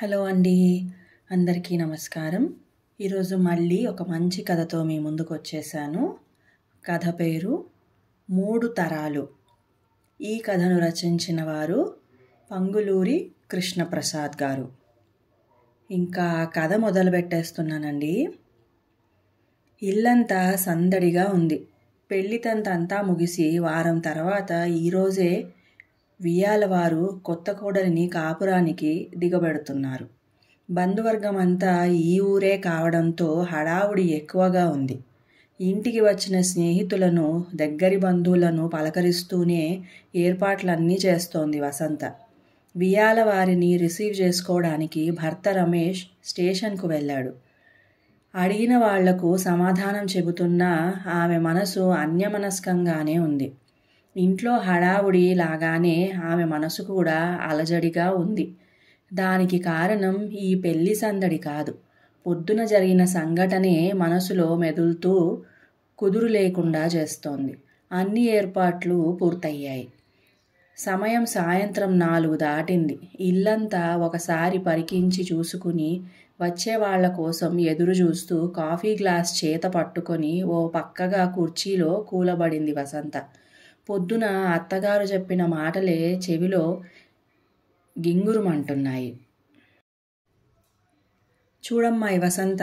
Hello అండి. అందరికీ నమస్కారం. ఈరోజు మళ్ళీ ఒక మంచి కథతో మీ ముందుకు వచ్చేసాను. కథ పేరు 3 తరాలు. ఈ కథను రచించిన వారు పంగులూరి కృష్ణప్రసాద్ గారు. ఇంకా కథ మొదలు పెట్టేస్తున్నానండి. ఇల్లంతా సందడిగా ఉంది. పెళ్లితంతంతా ముగిసి వారం తర్వాత ఈరోజే వియ్యాలవారు కొత్త కోడలిని కాపురానికి దిగబెడుతున్నారు. బంధువర్గం అంతా ఈ ఊరే కావడంతో హడావుడి ఎక్కువగా ఉంది. ఇంటికి వచ్చిన స్నేహితులను, దగ్గరి బంధువులను పలకరిస్తూనే ఏర్పాట్లన్నీ చేస్తోంది వసంత. వియ్యాలవారిని రిసీవ్ చేసుకోవడానికి భర్త రమేష్ స్టేషన్కు వెళ్ళాడు. అడిగిన వాళ్లకు సమాధానం చెబుతున్నా ఆమె మనసు అన్యమనస్కంగానే ఉంది. ఇంట్లో హడావుడి లాగానే ఆమె మనసు కూడా అలజడిగా ఉంది. దానికి కారణం ఈ పెళ్లి సందడి కాదు. పొద్దున జరిగిన సంఘటనే మనసులో మెదులుతూ కుదురు లేకుండా చేస్తోంది. అన్ని ఏర్పాట్లు పూర్తయ్యాయి. సమయం సాయంత్రం 4 దాటింది. ఇల్లంతా ఒకసారి పరికించి చూసుకుని వచ్చే వాళ్ల కోసం ఎదురు చూస్తూ కాఫీ గ్లాస్ చేత పట్టుకొని ఓ పక్కగా కుర్చీలో కూలబడింది వసంత. పొద్దున అత్తగారు చెప్పిన మాటలే చెవిలో గింగురుమంటున్నాయి. చూడమ్మాయి వసంత,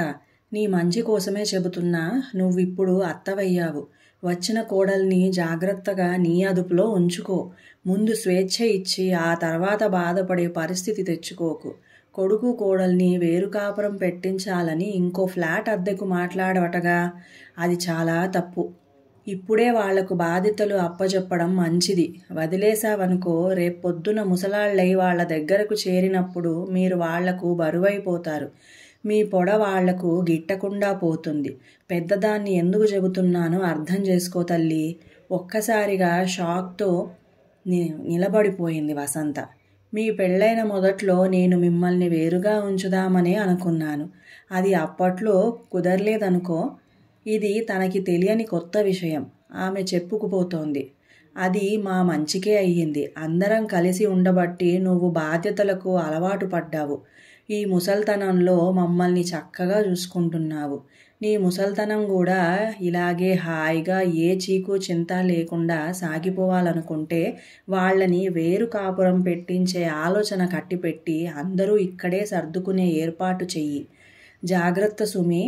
నీ మంచి కోసమే చెబుతున్నా. నువ్విప్పుడు అత్తవయ్యావు. వచ్చిన కోడల్ని జాగ్రత్తగా నీ అదుపులో ఉంచుకో. ముందు స్వేచ్ఛ ఇచ్చి ఆ తర్వాత బాధపడే పరిస్థితి తెచ్చుకోకు. కొడుకు కోడల్ని వేరు కాపురం పెట్టించాలని ఇంకో ఫ్లాట్ అద్దెకు మాట్లాడవటగా. అది చాలా తప్పు. ఇప్పుడే వాళ్లకు బాధ్యతలు అప్పజెప్పడం మంచిది. వదిలేశావనుకో, రేపొద్దున ముసలాళ్ళై వాళ్ల దగ్గరకు చేరినప్పుడు మీరు వాళ్లకు బరువైపోతారు. మీ పొడ వాళ్లకు గిట్టకుండా పోతుంది. పెద్దదాన్ని ఎందుకు చెబుతున్నానో అర్థం చేసుకో తల్లి. ఒక్కసారిగా షాక్తో నిలబడిపోయింది వసంత. మీ పెళ్ళైన మొదట్లో నేను మిమ్మల్ని వేరుగా ఉంచుదామనే అనుకున్నాను. అది అప్పట్లో కుదరలేదనుకో. ఇది తనకి తెలియని కొత్త విషయం. ఆమె చెప్పుకుపోతోంది. అది మా మంచికే అయ్యింది. అందరం కలిసి ఉండబట్టి నువ్వు బాధ్యతలకు అలవాటు పడ్డావు. ఈ ముసల్తనంలో మమ్మల్ని చక్కగా చూసుకుంటున్నావు. నీ ముసల్తనం కూడా ఇలాగే హాయిగా ఏ చీకు చింత లేకుండా సాగిపోవాలనుకుంటే వాళ్ళని వేరు కాపురం పెట్టించే ఆలోచన కట్టిపెట్టి అందరూ ఇక్కడే సర్దుకునే ఏర్పాటు చెయ్యి. జాగ్రత్త సుమి.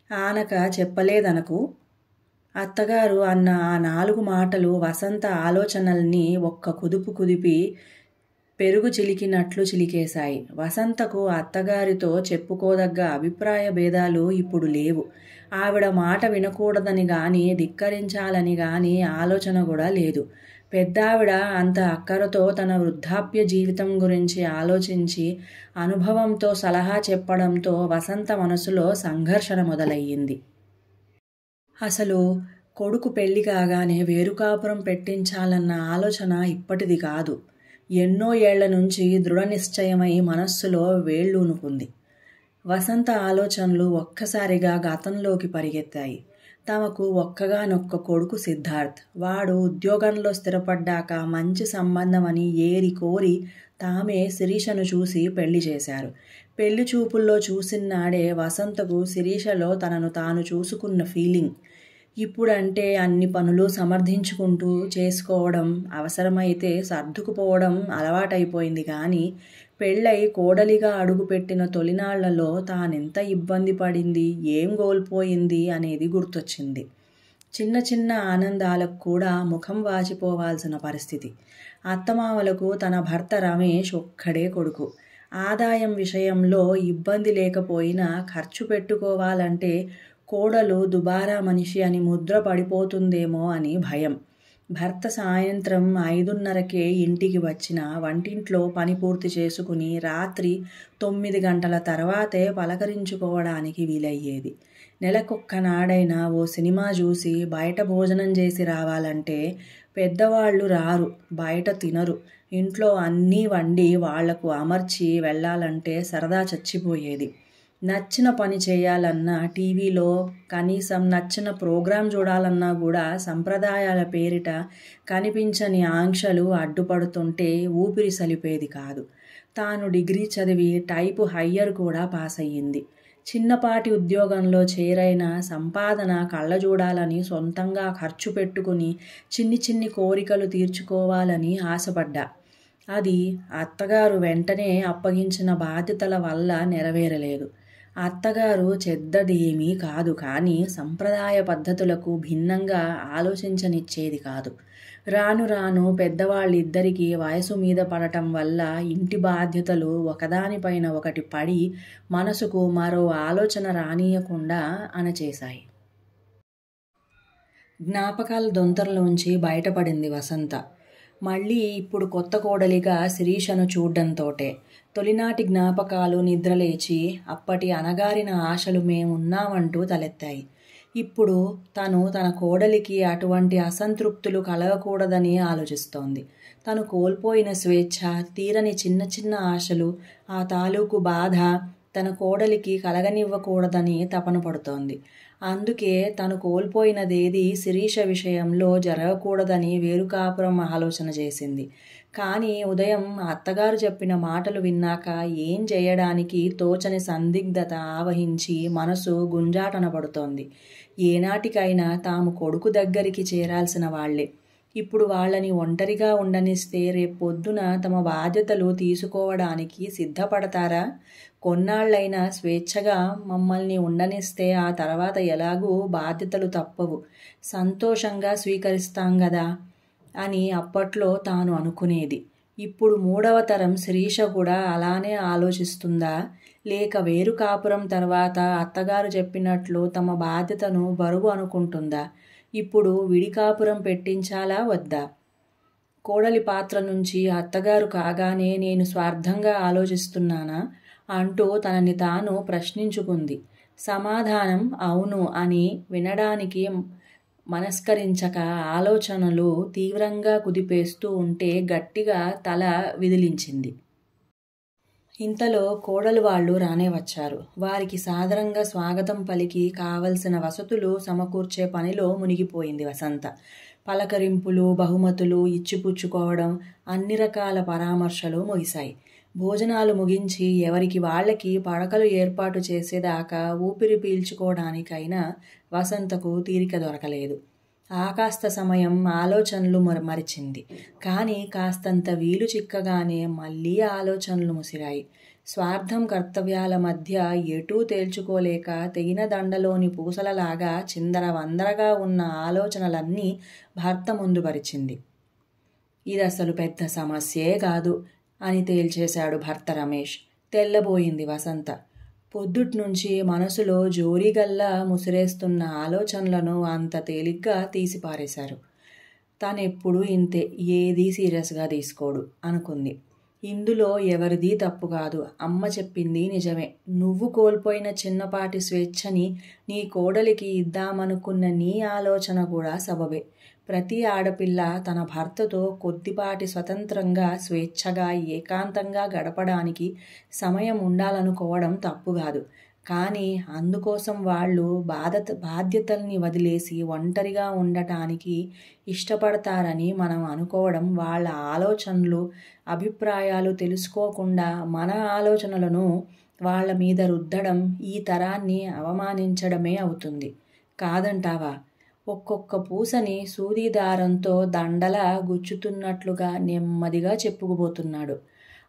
ఆనక చెప్పలేదనకు. అత్తగారు అన్న ఆ 4 మాటలు వసంత ఆలోచనల్ని ఒక్క కుదుపు కుదిపి పెరుగు చిలికినట్లు చిలికేశాయి. వసంతకు అత్తగారితో చెప్పుకోదగ్గ అభిప్రాయ భేదాలు ఇప్పుడు లేవు. ఆవిడ మాట వినకూడదని గాని, ధిక్కరించాలని గాని ఆలోచన కూడా లేదు. పెద్దావిడ అంత అక్కరతో తన వృద్ధాప్య జీవితం గురించి ఆలోచించి అనుభవంతో సలహా చెప్పడంతో వసంత మనసులో సంఘర్షణ మొదలయ్యింది. అసలు కొడుకు పెళ్లి కాగానే వేరుకాపురం పెట్టించాలన్న ఆలోచన ఇప్పటిది కాదు. ఎన్నో ఏళ్ల నుంచి దృఢ నిశ్చయమై మనస్సులో వేళ్ళూనుకుంది. వసంత ఆలోచనలు ఒక్కసారిగా గతంలోకి పరిగెత్తాయి. తమకు ఒక్కగానొక్క కొడుకు సిద్ధార్థ్. వాడు ఉద్యోగంలో స్థిరపడ్డాక మంచి సంబంధం అని ఏరి కోరి తామే శిరీషను చూసి పెళ్లి చేశారు. పెళ్లి చూపుల్లో చూసినాడే వసంతకు శిరీషలో తనను తాను చూసుకున్న ఫీలింగ్. ఇప్పుడంటే అన్ని పనులు సమర్థించుకుంటూ చేసుకోవడం, అవసరమైతే సర్దుకుపోవడం అలవాటైపోయింది. కానీ పెళ్ళై కోడలిగా అడుగుపెట్టిన తొలినాళ్లలో తానెంత ఇబ్బంది పడింది, ఏం కోల్పోయింది అనేది గుర్తొచ్చింది. చిన్న చిన్న ఆనందాలకు కూడా ముఖం వాచిపోవాల్సిన పరిస్థితి. అత్తమామలకు తన భర్త రమేష్ ఒక్కడే కొడుకు. ఆదాయం విషయంలో ఇబ్బంది లేకపోయినా ఖర్చు పెట్టుకోవాలంటే కోడలు దుబారా మనిషి అని ముద్ర పడిపోతుందేమో అని భయం. భర్త సాయంత్రం 5:30కే ఇంటికి వచ్చినా వంటింట్లో పని పూర్తి చేసుకుని రాత్రి 9 గంటల తర్వాతే పలకరించుకోవడానికి వీలయ్యేది. నెలకొక్కనాడైనా ఓ సినిమా చూసి బయట భోజనం చేసి రావాలంటే పెద్దవాళ్లు రారు, బయట తినరు. ఇంట్లో అన్నీ వండి వాళ్లకు అమర్చి వెళ్ళాలంటే సరదా చచ్చిపోయేది. నచ్చిన పని చేయాలన్నా, టీవీలో కనీసం నచ్చిన ప్రోగ్రాం చూడాలన్నా కూడా సంప్రదాయాల పేరిట కనిపించని ఆంక్షలు అడ్డుపడుతుంటే ఊపిరి సలిపేది కాదు. తాను డిగ్రీ చదివి టైపు హయ్యర్ కూడా పాస్ అయ్యింది. చిన్నపాటి ఉద్యోగంలో చేరైన సంపాదన కళ్ళజూడాలని సొంతంగా ఖర్చు పెట్టుకుని చిన్ని చిన్ని కోరికలు తీర్చుకోవాలని ఆశపడ్డా. అది అత్తగారు వెంటనే అప్పగించిన బాధ్యతల వల్ల నెరవేరలేదు. అత్తగారు చెడ్డదేమీ కాదు, కానీ సంప్రదాయ పద్ధతులకు భిన్నంగా ఆలోచించనిచ్చేది కాదు. రాను రాను పెద్దవాళ్ళిద్దరికీ వయసు మీద పడటం వల్ల ఇంటి బాధ్యతలు ఒకదానిపైన ఒకటి పడి మనసుకు మరో ఆలోచన రానీయకుండా అణచేశాయి. జ్ఞాపకాల దొంతరలోంచి బయటపడింది వసంత. మళ్ళీ ఇప్పుడు కొత్త కోడలిగా శిరీషను చూడ్డంతోటే తొలినాటి జ్ఞాపకాలు నిద్రలేచి అప్పటి అణగారిన ఆశలు మేమున్నామంటూ తలెత్తాయి. ఇప్పుడు తన కోడలికి అటువంటి అసంతృప్తులు కలగకూడదని ఆలోచిస్తోంది. తను కోల్పోయిన స్వేచ్ఛ, తీరని చిన్న చిన్న ఆశలు, ఆ తాలూకు బాధ తన కోడలికి కలగనివ్వకూడదని తపన పడుతోంది. అందుకే తను కోల్పోయినదేది శిరీష విషయంలో జరగకూడదని వేరుకాపురం ఆలోచన చేసింది. కానీ ఉదయం అత్తగారు చెప్పిన మాటలు విన్నాక ఏం చేయడానికి తోచని సందిగ్ధత ఆవహించి మనసు గుంజాటన పడుతోంది. ఏనాటికైనా తాము కొడుకు దగ్గరికి చేరాల్సిన వాళ్లే. ఇప్పుడు వాళ్ళని ఒంటరిగా ఉండనిస్తే రేపొద్దున తమ బాధ్యతలు తీసుకోవడానికి సిద్ధపడతారా? కొన్నాళ్లైనా స్వేచ్ఛగా మమ్మల్ని ఉండనిస్తే ఆ తర్వాత ఎలాగూ బాధ్యతలు తప్పవు, సంతోషంగా స్వీకరిస్తాం గదా అని అప్పట్లో తాను అనుకునేది. ఇప్పుడు 3వ తరం శిరీష కూడా అలానే ఆలోచిస్తుందా? లేక వేరు కాపురం తర్వాత అత్తగారు చెప్పినట్లు తమ బాధ్యతను బరువు అనుకుంటుందా? ఇప్పుడు విడికాపురం పెట్టించాలా వద్దా? కోడలి పాత్ర నుంచి అత్తగారు కాగానే నేను స్వార్థంగా ఆలోచిస్తున్నానా అంటూ తనని తాను ప్రశ్నించుకుంది. సమాధానం అవును అని వినడానికి మనస్కరించక ఆలోచనలు తీవ్రంగా కుదిపేస్తూ ఉంటే గట్టిగా తల విదిలించింది. ఇంతలో కోడలు వాళ్ళు రానే వచ్చారు. వారికి సాదరంగా స్వాగతం పలికి కావలసిన వసతులు సమకూర్చే పనిలో మునిగిపోయింది వసంత. పలకరింపులు, బహుమతులు ఇచ్చిపుచ్చుకోవడం, అన్ని రకాల పరామర్శలు ముగిశాయి. భోజనాలు ముగించి ఎవరికి వాళ్ళకి పడకలు ఏర్పాటు చేసేదాకా ఊపిరి పీల్చుకోవడానికైనా వసంతకు తీరిక దొరకలేదు. కాస్త సమయం ఆలోచనలు మరిచింది. కానీ కాస్తంత వీలు చిక్కగానే మళ్ళీ ఆలోచనలు ముసిరాయి. స్వార్థం, కర్తవ్యాల మధ్య ఎటూ తేల్చుకోలేక తెగిన దండలోని పూసలలాగా చిందరవందరగా ఉన్న ఆలోచనలన్నీ భర్త ముందు పరిచింది. ఇదసలు పెద్ద సమస్యే కాదు అని తేల్చేశాడు భర్త రమేష్. తెల్లబోయింది వసంత. పొద్దుట్నుంచి మనసులో జోరీగల్లా ముసిరేస్తున్న ఆలోచనలను అంత తేలిగ్గా తీసిపారేశారు. తానెప్పుడు ఇంతే, ఏదీ సీరియస్గా తీసుకోడు అనుకుంది. ఇందులో ఎవరిదీ తప్పు కాదు. అమ్మ చెప్పింది నిజమే. నువ్వు కోల్పోయిన చిన్నపాటి స్వేచ్ఛని నీ కోడలికి ఇద్దామనుకున్న నీ ఆలోచన కూడా సబబే. ప్రతి ఆడపిల్ల తన భర్తతో కొద్దిపాటి స్వతంత్రంగా, స్వేచ్ఛగా, ఏకాంతంగా గడపడానికి సమయం ఉండాలనుకోవడం తప్పుకాదు. కానీ అందుకోసం వాళ్ళు బాధ్యతల్ని వదిలేసి ఒంటరిగా ఉండటానికి ఇష్టపడతారని మనం అనుకోవడం, వాళ్ళ ఆలోచనలు, అభిప్రాయాలు తెలుసుకోకుండా మన ఆలోచనలను వాళ్ళ మీద రుద్దడం ఈ తరాన్ని అవమానించడమే అవుతుంది. కాదంటావా? ఒక్కొక్క పూసని సూదిదారంతో దండలా గుచ్చుతున్నట్లుగా నెమ్మదిగా చెప్పుకుపోతున్నాడు.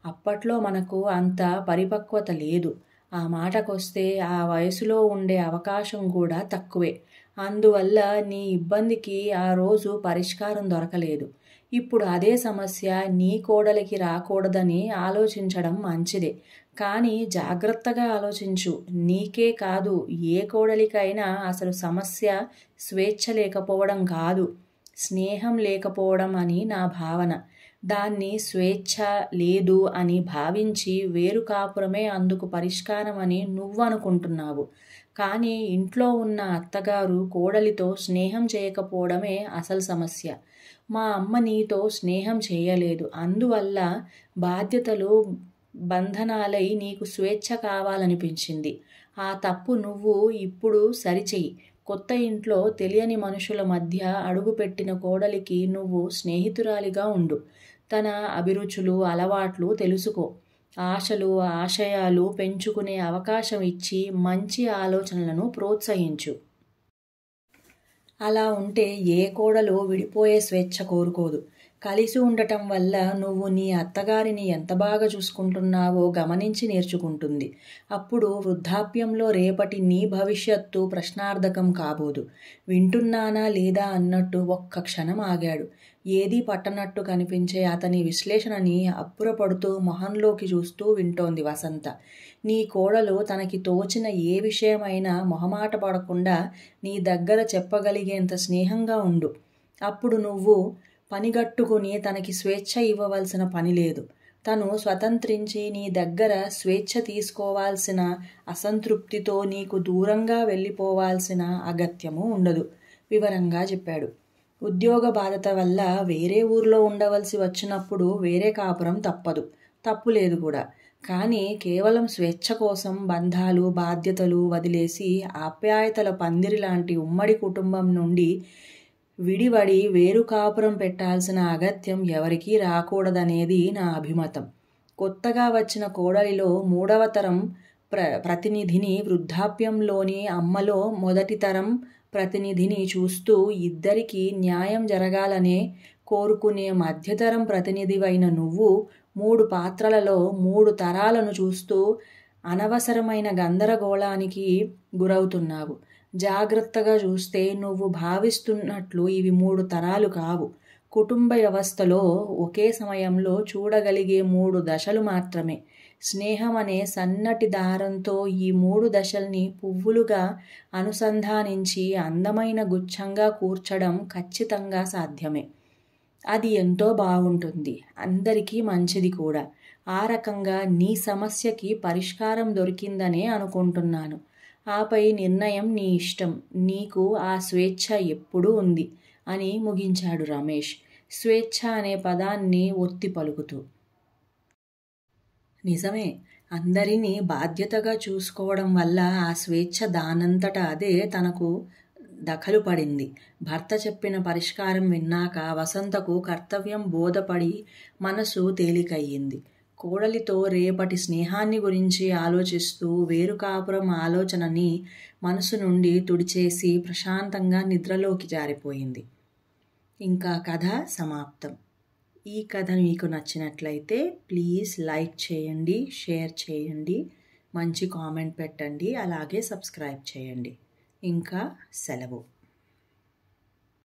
అప్పట్లో మనకు అంత పరిపక్వత లేదు. ఆ మాటకొస్తే ఆ వయసులో ఉండే అవకాశం కూడా తక్కువే. అందువల్ల నీ ఇబ్బందికి ఆ రోజు పరిష్కారం దొరకలేదు. ఇప్పుడు అదే సమస్య నీ కోడలికి రాకూడదని ఆలోచించడం మంచిదే. కానీ జాగ్రత్తగా ఆలోచించు. నీకే కాదు, ఏ కోడలికైనా అసలు సమస్య స్వేచ్ఛ లేకపోవడం కాదు, స్నేహం లేకపోవడం అని నా భావన. దాన్ని స్వేచ్ఛ లేదు అని భావించి వేరు కాపురమే అందుకు పరిష్కారమని నువ్వనుకుంటున్నావు. కానీ ఇంట్లో ఉన్న అత్తగారు కోడలితో స్నేహం చేయకపోవడమే అసలు సమస్య. మా అమ్మ నీతో స్నేహం చేయలేదు. అందువల్ల బాధ్యతలు బంధనాలై నీకు స్వేచ్ఛ కావాలనిపించింది. ఆ తప్పు నువ్వు ఇప్పుడు సరిచెయ్యి. కొత్త ఇంట్లో తెలియని మనుషుల మధ్య అడుగుపెట్టిన కోడలికి నువ్వు స్నేహితురాలిగా ఉండు. తన అభిరుచులు, అలవాట్లు తెలుసుకో. ఆశలు, ఆశయాలు పెంచుకునే అవకాశం ఇచ్చి మంచి ఆలోచనలను ప్రోత్సహించు. అలా ఉంటే ఏ కోడలు విడిపోయే స్వేచ్ఛ కోరుకోదు. కలిసి ఉండటం వల్ల నువ్వు నీ అత్తగారిని ఎంత బాగా చూసుకుంటున్నావో గమనించి నేర్చుకుంటుంది. అప్పుడు వృద్ధాప్యంలో రేపటి నీ భవిష్యత్తు ప్రశ్నార్థకం కాబోదు. వింటున్నానా లేదా అన్నట్టు ఒక్క క్షణం ఆగాడు. ఏదీ పట్టనట్టు కనిపించే అతని విశ్లేషణని అబ్బురపడుతూ మొహంలోకి చూస్తూ వింటోంది వసంత. నీ కోడలు తనకి తోచిన ఏ విషయమైనా మొహమాట పడకుండా నీ దగ్గర చెప్పగలిగేంత స్నేహంగా ఉండు. అప్పుడు నువ్వు పనిగట్టుకుని తనకి స్వేచ్ఛ ఇవ్వవలసిన పని లేదు. తను స్వతంత్రించి నీ దగ్గర స్వేచ్ఛ తీసుకోవాల్సిన అసంతృప్తితో నీకు దూరంగా వెళ్ళిపోవాల్సిన అగత్యము ఉండదు వివరంగా చెప్పాడు. ఉద్యోగ బాధ్యత వల్ల వేరే ఊర్లో ఉండవలసి వచ్చినప్పుడు వేరే కాపురం తప్పదు, తప్పులేదు కూడా. కానీ కేవలం స్వేచ్ఛ కోసం బంధాలు బాధ్యతలు వదిలేసి ఆప్యాయతల పందిరి లాంటి ఉమ్మడి కుటుంబం నుండి విడివడి వేరు కాపురం పెట్టాల్సిన అగత్యం ఎవరికీ రాకూడదనేది నా అభిమతం. కొత్తగా వచ్చిన కోడలిలో 3వ తరం ప్రతినిధిని, వృద్ధాప్యంలోని అమ్మలో మొదటి తరం ప్రతినిధిని చూస్తూ ఇద్దరికీ న్యాయం జరగాలనే కోరుకునే మధ్యతరం ప్రతినిధివైన నువ్వు 3 పాత్రలలో 3 తరాలను చూస్తూ అనవసరమైన గందరగోళానికి గురవుతున్నావు. జాగ్రత్తగా చూస్తే నువ్వు భావిస్తున్నట్లు ఇవి 3 తరాలు కావు. కుటుంబ వ్యవస్థలో ఒకే సమయంలో చూడగలిగే 3 దశలు మాత్రమే. స్నేహం అనే సన్నటి దారంతో ఈ 3 దశల్ని పువ్వులుగా అనుసంధానించి అందమైన గుచ్ఛంగా కూర్చడం ఖచ్చితంగా సాధ్యమే. అది ఎంతో బాగుంటుంది, అందరికీ మంచిది కూడా. ఆ రకంగా నీ సమస్యకి పరిష్కారం దొరికిందనే అనుకుంటున్నాను. ఆపై నిర్ణయం నీ ఇష్టం. నీకు ఆ స్వేచ్ఛ ఎప్పుడూ ఉంది అని ముగించాడు రమేష్, స్వేచ్ఛ అనే పదాన్ని ఒత్తి పలుకుతూ. నిజమే, అందరినీ బాధ్యతగా చూసుకోవడం వల్ల ఆ స్వేచ్ఛ దానంతట అదే తనకు దఖలు పడింది. భర్త చెప్పిన పరిష్కారం విన్నాక వసంతకు కర్తవ్యం బోధపడి మనసు తేలికయ్యింది. కోడలితో రేపటి స్నేహాన్ని గురించి ఆలోచిస్తూ వేరు కాపురం ఆలోచనని మనసు నుండి తుడిచేసి ప్రశాంతంగా నిద్రలోకి జారిపోయింది. ఇంకా కథ సమాప్తం. ఈ కథ మీకు నచ్చినట్లయితే ప్లీజ్ లైక్ చేయండి, షేర్ చేయండి, మంచి కామెంట్ పెట్టండి, అలాగే సబ్స్క్రైబ్ చేయండి. ఇంకా సెలవు.